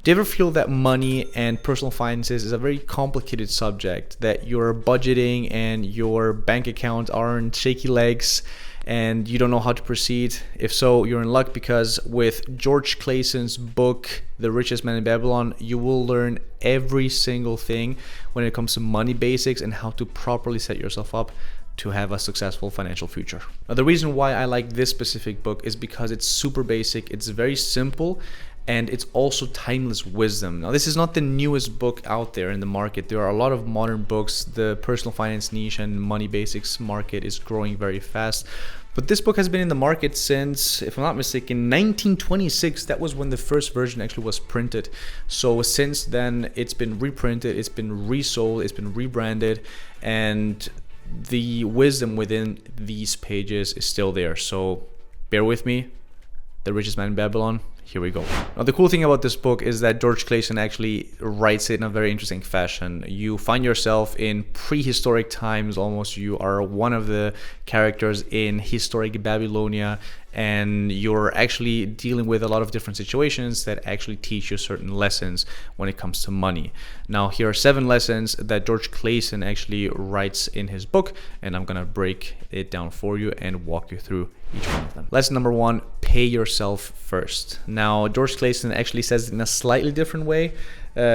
Do you ever feel that money and personal finances is a very complicated subject, that your budgeting and your bank account are on shaky legs and you don't know how to proceed? If so, you're in luck, because with George Clason's book, The Richest Man in Babylon, you will learn every single thing when it comes to money basics and how to properly set yourself up to have a successful financial future. Now, the reason why I like this specific book is because it's super basic, it's very simple, and it's also timeless wisdom. Now, this is not the newest book out there in the market. There are a lot of modern books. The personal finance niche and money basics market is growing very fast. But this book has been in the market since, if I'm not mistaken, 1926. That was when the first version actually was printed. So since then, it's been reprinted, it's been resold, it's been rebranded, and the wisdom within these pages is still there. So bear with me. The Richest Man in Babylon. Here we go. Now, the cool thing about this book is that George Clason actually writes it in a very interesting fashion. You find yourself in prehistoric times almost. You are one of the characters in historic Babylonia, and you're actually dealing with a lot of different situations that actually teach you certain lessons when it comes to money. Now, here are 7 lessons that George Clason actually writes in his book, and I'm gonna break it down for you and walk you through each one of them. Lesson number 1, pay yourself first. Now, George Clason actually says it in a slightly different way,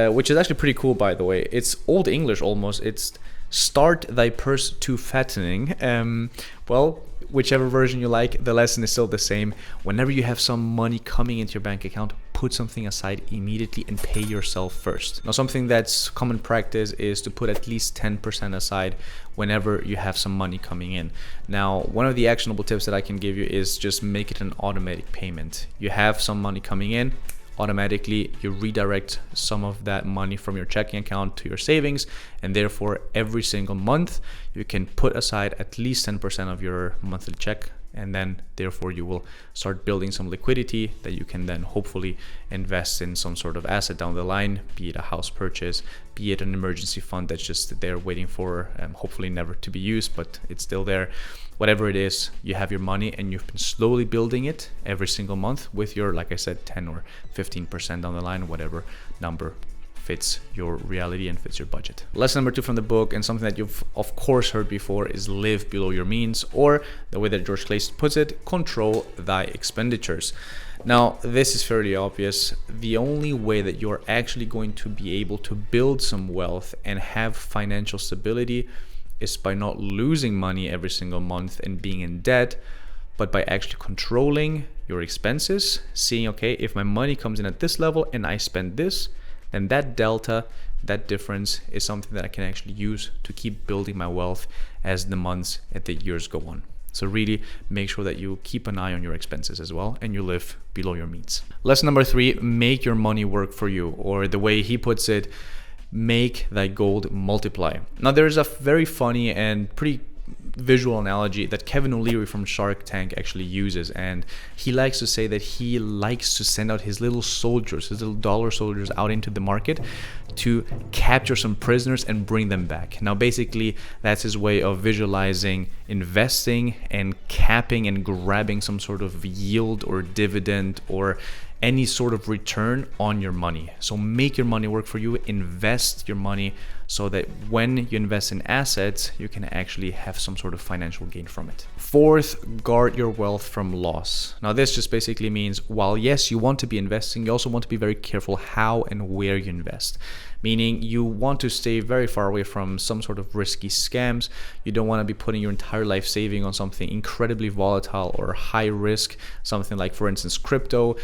which is actually pretty cool, by the way. It's Old English almost. It's start thy purse to fattening. Well, whichever version you like, the lesson is still the same. Whenever you have some money coming into your bank account, put something aside immediately and pay yourself first. Now, something that's common practice is to put at least 10% aside whenever you have some money coming in. Now, one of the actionable tips that I can give you is just make it an automatic payment. You have some money coming in, automatically you redirect some of that money from your checking account to your savings, and therefore every single month you can put aside at least 10% of your monthly check, and then therefore you will start building some liquidity that you can then hopefully invest in some sort of asset down the line, be it a house purchase, be it an emergency fund that's just there waiting for hopefully never to be used, but it's still there. Whatever it is, you have your money and you've been slowly building it every single month with your, like I said, 10 or 15% down the line, whatever number fits your reality and fits your budget. Lesson number 2 from the book, and something that you've of course heard before, is live below your means, or the way that George Clason puts it, control thy expenditures. Now, this is fairly obvious. The only way that you're actually going to be able to build some wealth and have financial stability is by not losing money every single month and being in debt, but by actually controlling your expenses, seeing, okay, if my money comes in at this level and I spend this, then that delta, that difference is something that I can actually use to keep building my wealth as the months and the years go on. So really make sure that you keep an eye on your expenses as well and you live below your means. Lesson number 3, make your money work for you, or the way he puts it, make thy gold multiply. Now, there's a very funny and pretty visual analogy that Kevin O'Leary from Shark Tank actually uses, and he likes to say that he likes to send out his little soldiers, his little dollar soldiers, out into the market to capture some prisoners and bring them back. Now, basically, that's his way of visualizing investing and capping and grabbing some sort of yield or dividend or any sort of return on your money. So make your money work for you, invest your money so that when you invest in assets, you can actually have some sort of financial gain from it. 4th, guard your wealth from loss. Now, this just basically means, while yes, you want to be investing, you also want to be very careful how and where you invest. Meaning you want to stay very far away from some sort of risky scams. You don't want to be putting your entire life saving on something incredibly volatile or high risk, something like, for instance, crypto.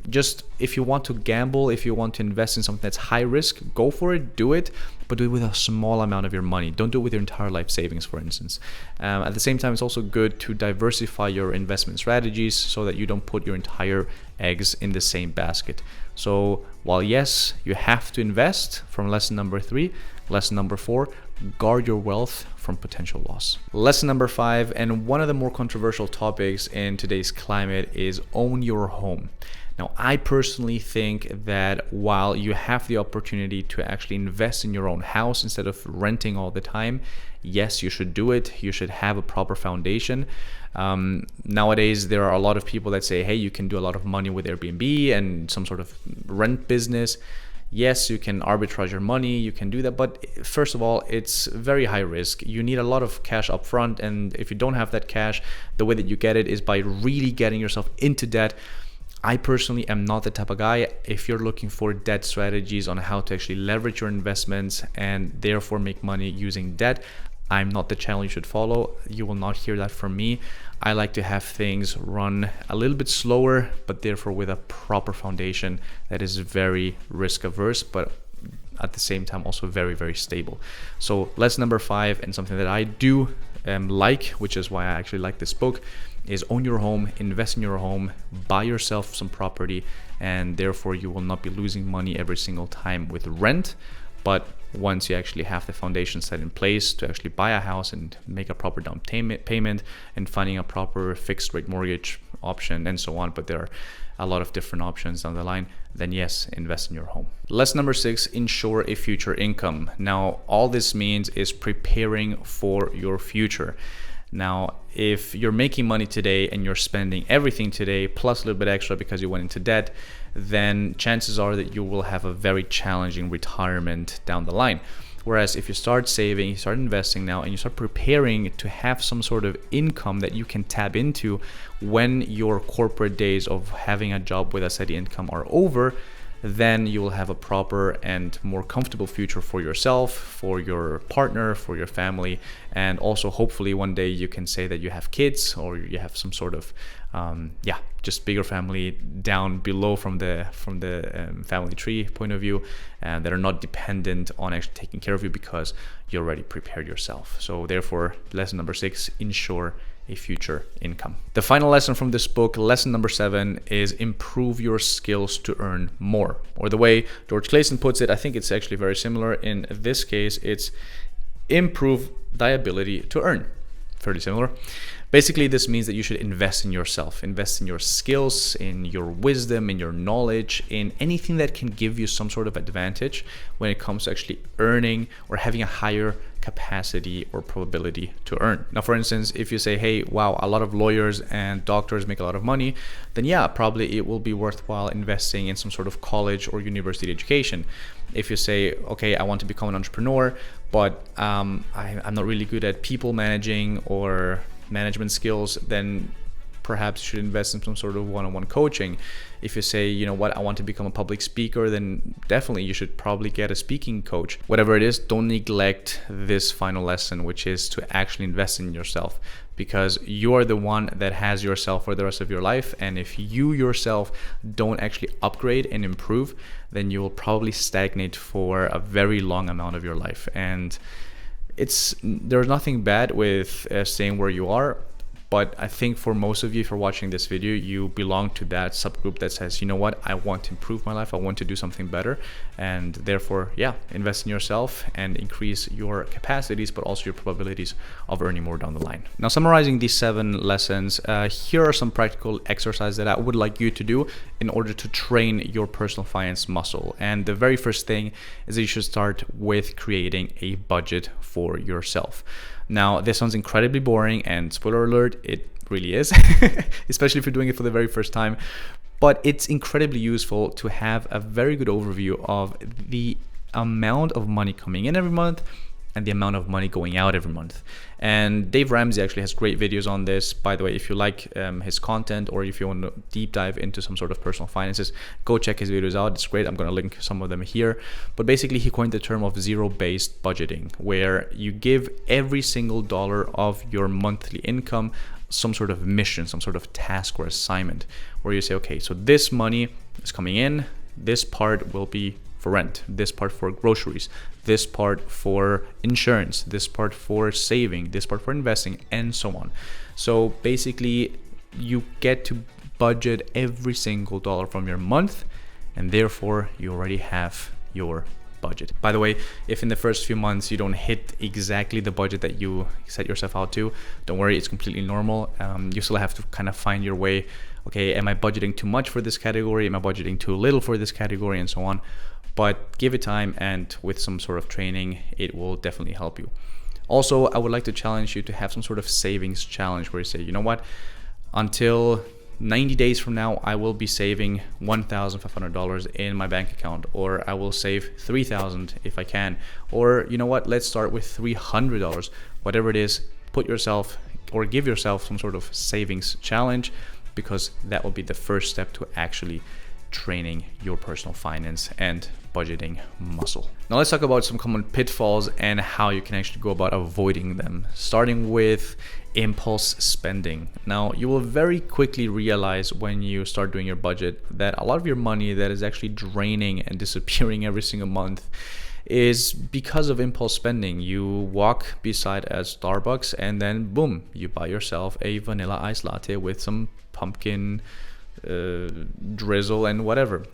Just if you want to gamble, if you want to invest in something that's high risk, go for it, do it, but do it with a small amount of your money. Don't do it with your entire life savings, for instance. At the same time, it's also good to diversify your investment strategies so that you don't put your entire eggs in the same basket. So while yes, you have to invest, from lesson number 3, lesson number 4, guard your wealth from potential loss. Lesson number 5, and one of the more controversial topics in today's climate, is own your home. Now, I personally think that while you have the opportunity to actually invest in your own house instead of renting all the time, yes, you should do it. You should have a proper foundation. Nowadays, there are a lot of people that say, hey, you can do a lot of money with Airbnb and some sort of rent business. Yes, you can arbitrage your money, you can do that, but first of all, it's very high risk. You need a lot of cash up front, and if you don't have that cash, the way that you get it is by really getting yourself into debt. I personally am not the type of guy. If you're looking for debt strategies on how to actually leverage your investments and therefore make money using debt, I'm not the channel you should follow. You will not hear that from me. I like to have things run a little bit slower, but therefore with a proper foundation that is very risk averse, but at the same time also very, very stable. So lesson number 5, and something that I do like, which is why I actually like this book, is own your home, invest in your home, buy yourself some property, and therefore you will not be losing money every single time with rent. But once you actually have the foundation set in place to actually buy a house and make a proper down payment and finding a proper fixed rate mortgage option and so on, but there are a lot of different options down the line, then yes, invest in your home. Lesson number 6, ensure a future income. Now, all this means is preparing for your future. Now, if you're making money today and you're spending everything today plus a little bit extra because you went into debt, then chances are that you will have a very challenging retirement down the line. Whereas if you start saving, you start investing now, and you start preparing to have some sort of income that you can tap into when your corporate days of having a job with a steady income are over, then you will have a proper and more comfortable future for yourself, for your partner, for your family, and also hopefully one day you can say that you have kids or you have some sort of just bigger family down below from the family tree point of view, and that are not dependent on actually taking care of you because you already prepared yourself. So therefore, lesson number 6, ensure a future income. The final lesson from this book, lesson number 7, is improve your skills to earn more. Or the way George Clason puts it, I think it's actually very similar. In this case, it's improve thy ability to earn. Fairly similar. Basically, this means that you should invest in yourself, invest in your skills, in your wisdom, in your knowledge, in anything that can give you some sort of advantage when it comes to actually earning or having a higher capacity or probability to earn. Now, for instance, if you say, hey, wow, a lot of lawyers and doctors make a lot of money, then yeah, probably it will be worthwhile investing in some sort of college or university education. If you say, okay, I want to become an entrepreneur, but I'm not really good at people managing or management skills, then perhaps you should invest in some sort of one-on-one coaching. If you say, you know what, I want to become a public speaker, then definitely you should probably get a speaking coach. Whatever it is, don't neglect this final lesson, which is to actually invest in yourself, because you are the one that has yourself for the rest of your life. And if you yourself don't actually upgrade and improve, then you will probably stagnate for a very long amount of your life. And there's nothing bad with staying where you are, but I think for most of you, if you're watching this video, you belong to that subgroup that says, you know what, I want to improve my life, I want to do something better, and therefore, yeah, invest in yourself and increase your capacities, but also your probabilities of earning more down the line. Now, summarizing these 7 lessons, here are some practical exercises that I would like you to do in order to train your personal finance muscle. And the very first thing is that you should start with creating a budget for yourself. Now, this sounds incredibly boring, and spoiler alert, it really is, especially if you're doing it for the very first time. But it's incredibly useful to have a very good overview of the amount of money coming in every month and the amount of money going out every month. And Dave Ramsey actually has great videos on this. By the way, if you like his content, or if you want to deep dive into some sort of personal finances, go check his videos out. It's great. I'm going to link some of them here. But basically, he coined the term of zero-based budgeting, where you give every single dollar of your monthly income some sort of mission, some sort of task or assignment, where you say, okay, so this money is coming in, this part will be for rent, this part for groceries, this part for insurance, this part for saving, this part for investing, and so on. So basically, you get to budget every single dollar from your month, and therefore you already have your budget. By the way, if in the first few months you don't hit exactly the budget that you set yourself out to, don't worry, it's completely normal. You still have to kind of find your way. Okay, am I budgeting too much for this category? Am I budgeting too little for this category, and so on? But give it time, and with some sort of training, it will definitely help you. Also, I would like to challenge you to have some sort of savings challenge where you say, you know what, until 90 days from now, I will be saving $1,500 in my bank account, or I will save $3,000 if I can, or you know what, let's start with $300. Whatever it is, put yourself or give yourself some sort of savings challenge, because that will be the first step to actually training your personal finance and budgeting muscle. Now let's talk about some common pitfalls and how you can actually go about avoiding them, starting with impulse spending. Now you will very quickly realize when you start doing your budget that a lot of your money that is actually draining and disappearing every single month is because of impulse spending. You walk beside a Starbucks and then boom, you buy yourself a vanilla iced latte with some pumpkin drizzle and whatever.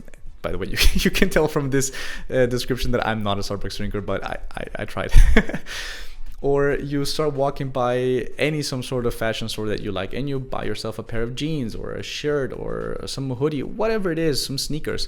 By the way, you can tell from this description that I'm not a Starbucks drinker, but I tried. Or you start walking by some sort of fashion store that you like and you buy yourself a pair of jeans or a shirt or some hoodie, whatever it is, some sneakers.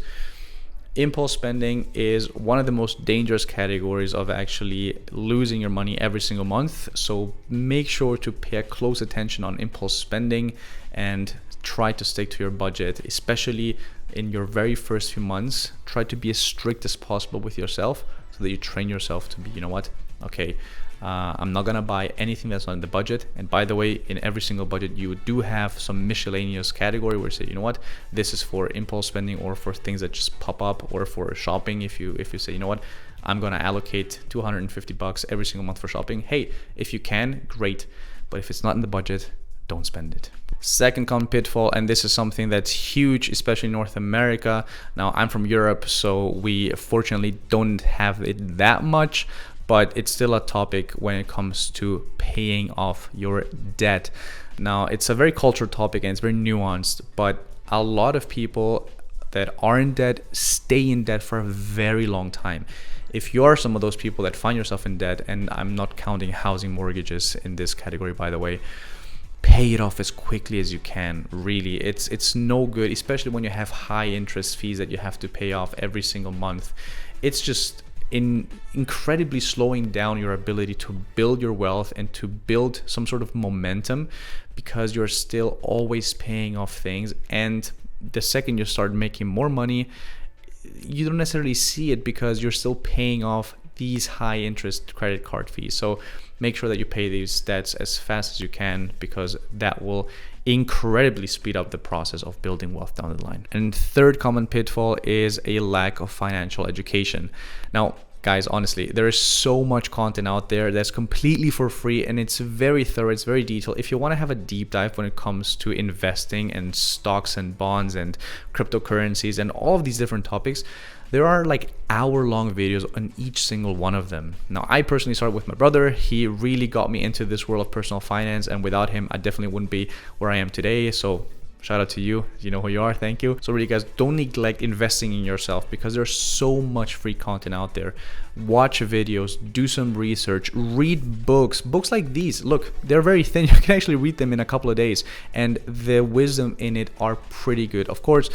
Impulse spending is one of the most dangerous categories of actually losing your money every single month. So make sure to pay close attention on impulse spending and try to stick to your budget, especially in your very first few months. Try to be as strict as possible with yourself so that you train yourself to be, you know what, okay, I'm not gonna buy anything that's not in the budget. And by the way, in every single budget you do have some miscellaneous category where you say, you know what, this is for impulse spending or for things that just pop up, or for shopping. If you say, you know what, I'm gonna allocate $250 every single month for shopping, hey, if you can, great, but if it's not in the budget, don't spend it. Second common pitfall, and this is something that's huge, especially in North America. Now I'm from Europe, so we fortunately don't have it that much, but it's still a topic when it comes to paying off your debt. Now it's a very cultural topic and it's very nuanced, but a lot of people that are in debt stay in debt for a very long time. If you are some of those people that find yourself in debt, and I'm not counting housing mortgages in this category, by the way, pay it off as quickly as you can. Really, it's no good, especially when you have high interest fees that you have to pay off every single month. It's just incredibly slowing down your ability to build your wealth and to build some sort of momentum, because you're still always paying off things. And the second you start making more money, you don't necessarily see it because you're still paying off these high interest credit card fees. So make sure that you pay these debts as fast as you can, because that will incredibly speed up the process of building wealth down the line. And third common pitfall is a lack of financial education. Now, guys, honestly, there is so much content out there that's completely for free, and it's very thorough, it's very detailed. If you want to have a deep dive when it comes to investing and stocks and bonds and cryptocurrencies and all of these different topics, there are like hour-long videos on each single one of them. Now, I personally started with my brother. He really got me into this world of personal finance, and without him, I definitely wouldn't be where I am today. So shout out to you. You know who you are. Thank you. So really, guys, don't neglect investing in yourself, because there's so much free content out there. Watch videos, do some research, read books like these. Look, they're very thin. You can actually read them in a couple of days, and the wisdom in it are pretty good. Of course,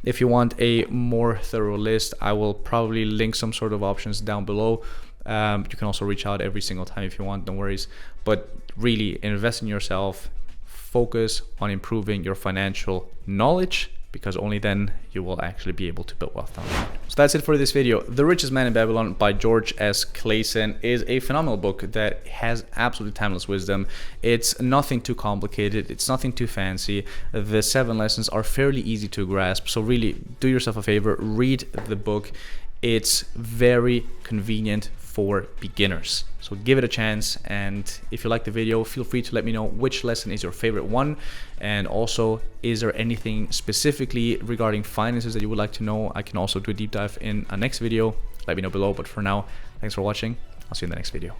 if you want a more thorough list, I will probably link some sort of options down below. You can also reach out every single time if you want, no worries. But really, invest in yourself. Focus on improving your financial knowledge, because only then you will actually be able to build wealth down the line. So that's it for this video. The Richest Man in Babylon by George S. Clason is a phenomenal book that has absolutely timeless wisdom. It's nothing too complicated. It's nothing too fancy. The 7 lessons are fairly easy to grasp. So really, do yourself a favor, read the book. It's very convenient for beginners. So give it a chance, and if you like the video, feel free to let me know which lesson is your favorite one, and also, is there anything specifically regarding finances that you would like to know? I can also do a deep dive in a next video. Let me know below, but for now, thanks for watching. I'll see you in the next video.